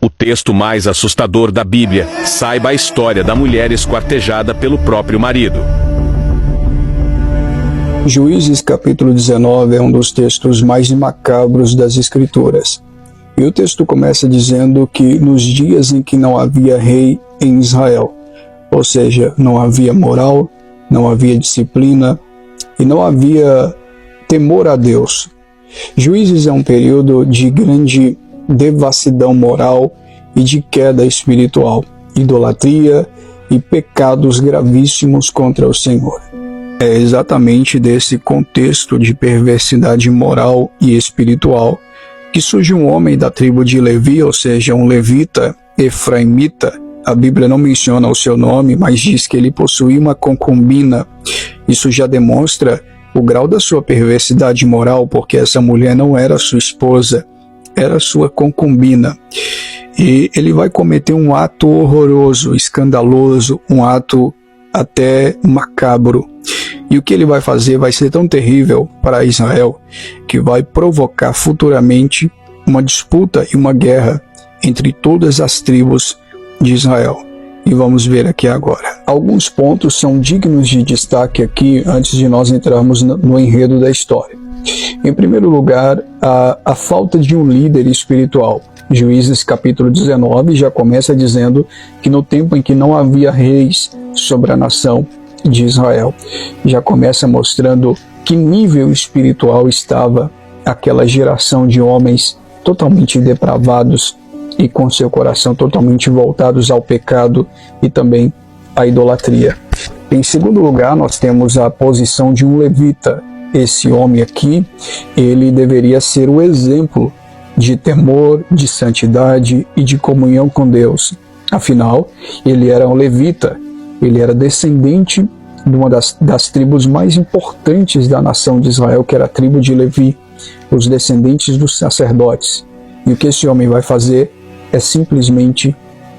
O texto mais assustador da Bíblia, saiba a história da mulher esquartejada pelo próprio marido. Juízes capítulo 19 é um dos textos mais macabros das Escrituras. E o texto começa dizendo que nos dias em que não havia rei em Israel, ou seja, não havia moral, não havia disciplina e não havia temor a Deus. Juízes é um período de grande devassidão moral e de queda espiritual, idolatria e pecados gravíssimos contra o Senhor. É exatamente desse contexto de perversidade moral e espiritual que surge um homem da tribo de Levi, ou seja, um levita, efraimita. A Bíblia não menciona o seu nome, mas diz que ele possuía uma concubina. Isso já demonstra o grau da sua perversidade moral, porque essa mulher não era sua esposa, era sua concubina. E ele vai cometer um ato horroroso, escandaloso, um ato até macabro. E o que ele vai fazer vai ser tão terrível para Israel que vai provocar futuramente uma disputa e uma guerra entre todas as tribos de Israel. E vamos ver aqui agora. Alguns pontos são dignos de destaque aqui antes de nós entrarmos no enredo da história. Em primeiro lugar, a falta de um líder espiritual. Juízes capítulo 19 já começa dizendo que no tempo em que não havia reis sobre a nação de Israel, já começa mostrando que nível espiritual estava aquela geração de homens totalmente depravados e com seu coração totalmente voltados ao pecado e também à idolatria. Em segundo lugar, nós temos a posição de um levita. Esse homem aqui, ele deveria ser o exemplo de temor, de santidade e de comunhão com Deus. Afinal, ele era um levita, ele era descendente de uma das tribos mais importantes da nação de Israel, que era a tribo de Levi, os descendentes dos sacerdotes. E o que esse homem vai fazer é simplesmente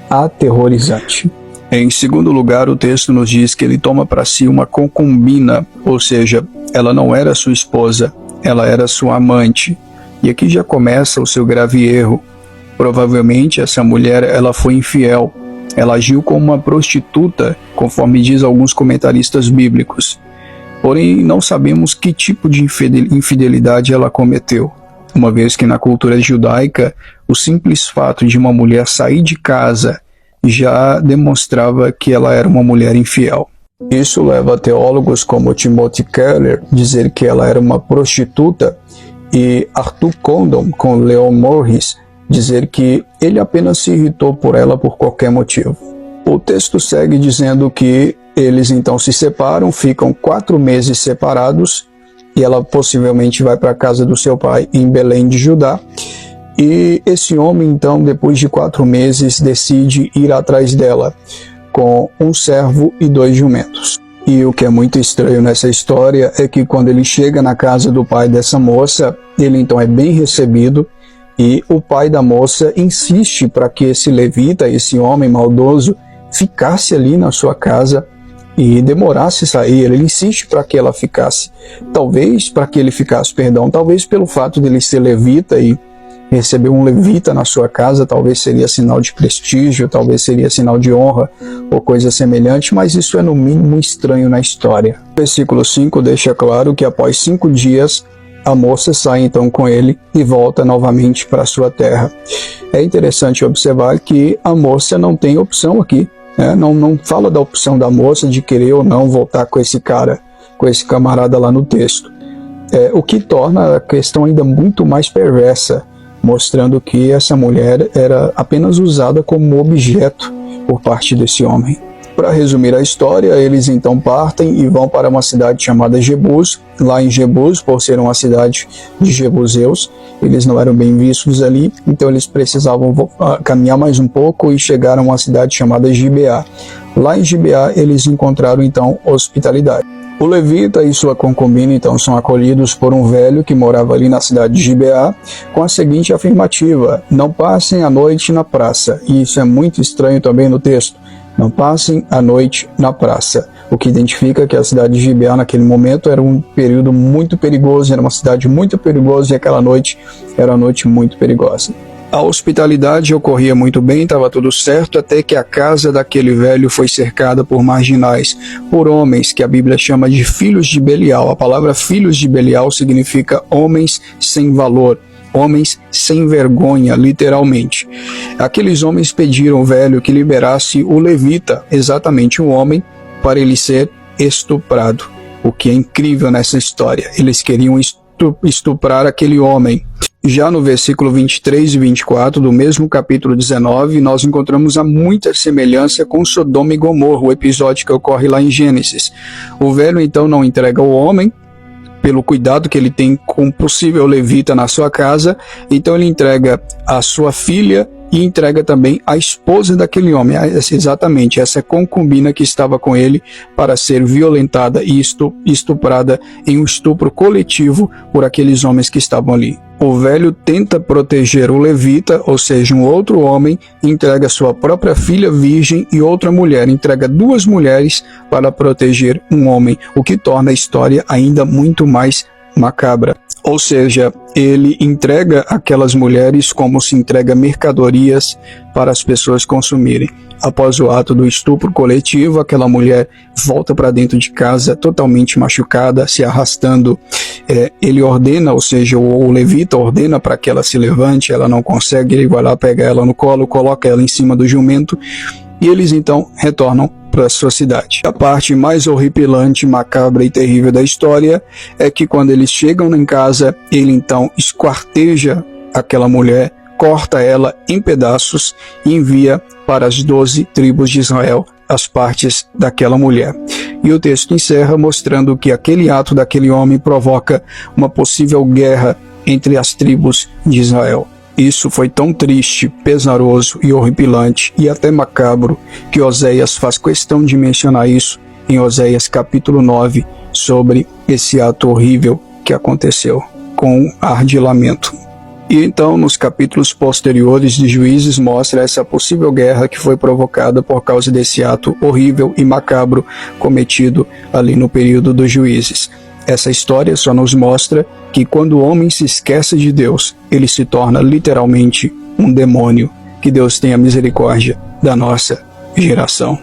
aterrorizante. Em segundo lugar, o texto nos diz que ele toma para si uma concubina, ou seja, ela não era sua esposa, ela era sua amante. E aqui já começa o seu grave erro. Provavelmente essa mulher ela foi infiel. Ela agiu como uma prostituta, conforme diz alguns comentaristas bíblicos. Porém, não sabemos que tipo de infidelidade ela cometeu, uma vez que na cultura judaica, o simples fato de uma mulher sair de casa já demonstrava que ela era uma mulher infiel. Isso leva teólogos como Timothy Keller a dizer que ela era uma prostituta e Arthur Condon, com Leon Morris, dizer que ele apenas se irritou por ela por qualquer motivo. O texto segue dizendo que eles então se separam, ficam 4 meses separados e ela possivelmente vai para a casa do seu pai em Belém de Judá. E esse homem então, depois de 4 meses, decide ir atrás dela com um servo e 2 jumentos. E o que é muito estranho nessa história é que quando ele chega na casa do pai dessa moça, ele então é bem recebido. E o pai da moça insiste para que esse levita, esse homem maldoso, ficasse ali na sua casa e demorasse a sair. Ele insiste para que ela ficasse. Talvez talvez pelo fato de ele ser levita e receber um levita na sua casa, talvez seria sinal de prestígio, talvez seria sinal de honra ou coisa semelhante, mas isso é no mínimo estranho na história. O versículo 5 deixa claro que após 5 dias, a moça sai então com ele e volta novamente para sua terra. É interessante observar que a moça não tem opção aqui, né? Não fala da opção da moça de querer ou não voltar com esse cara, com esse camarada lá no texto. O que torna a questão ainda muito mais perversa, mostrando que essa mulher era apenas usada como objeto por parte desse homem. Para resumir a história, eles então partem e vão para uma cidade chamada Jebus. Lá em Jebus, por ser uma cidade de jebuseus, eles não eram bem vistos ali, então eles precisavam caminhar mais um pouco e chegaram a uma cidade chamada Gibeá. Lá em Gibeá, eles encontraram então hospitalidade. O levita e sua concubina então são acolhidos por um velho que morava ali na cidade de Gibeá, com a seguinte afirmativa: não passem a noite na praça. E isso é muito estranho também no texto. Não passem a noite na praça, o que identifica que a cidade de Gibeá naquele momento era um período muito perigoso, era uma cidade muito perigosa e aquela noite era uma noite muito perigosa. A hospitalidade ocorria muito bem, estava tudo certo, até que a casa daquele velho foi cercada por marginais, por homens que a Bíblia chama de filhos de Belial. A palavra filhos de Belial significa homens sem valor, homens sem vergonha, literalmente. Aqueles homens pediram ao velho que liberasse o levita, exatamente um homem, para ele ser estuprado. O que é incrível nessa história, eles queriam estuprar aquele homem. Já no versículo 23 e 24 do mesmo capítulo 19, nós encontramos muita semelhança com Sodoma e Gomorra, o episódio que ocorre lá em Gênesis. O velho então não entrega o homem, pelo cuidado que ele tem com o possível levita na sua casa, então ele entrega a sua filha e entrega também a esposa daquele homem, exatamente essa concubina que estava com ele, para ser violentada e estuprada em um estupro coletivo por aqueles homens que estavam ali. O velho tenta proteger o levita, ou seja, um outro homem, entrega sua própria filha virgem e outra mulher, entrega duas mulheres para proteger um homem, o que torna a história ainda muito mais macabra. Ou seja, ele entrega aquelas mulheres como se entrega mercadorias para as pessoas consumirem. Após o ato do estupro coletivo, aquela mulher volta para dentro de casa totalmente machucada, se arrastando. Ele ordena, ou seja, o levita ordena para que ela se levante, ela não consegue, ele vai lá, pega ela no colo, coloca ela em cima do jumento e eles então retornam para a sua cidade. A parte mais horripilante, macabra e terrível da história é que quando eles chegam em casa, ele então esquarteja aquela mulher, corta ela em pedaços e envia para as 12 tribos de Israel as partes daquela mulher. E o texto encerra mostrando que aquele ato daquele homem provoca uma possível guerra entre as tribos de Israel. Isso foi tão triste, pesaroso e horripilante e até macabro que Oséias faz questão de mencionar isso em Oséias capítulo 9 sobre esse ato horrível que aconteceu, com ar de lamento. E então, nos capítulos posteriores de Juízes, mostra essa possível guerra que foi provocada por causa desse ato horrível e macabro cometido ali no período dos Juízes. Essa história só nos mostra que quando o homem se esquece de Deus, ele se torna literalmente um demônio. Que Deus tenha misericórdia da nossa geração.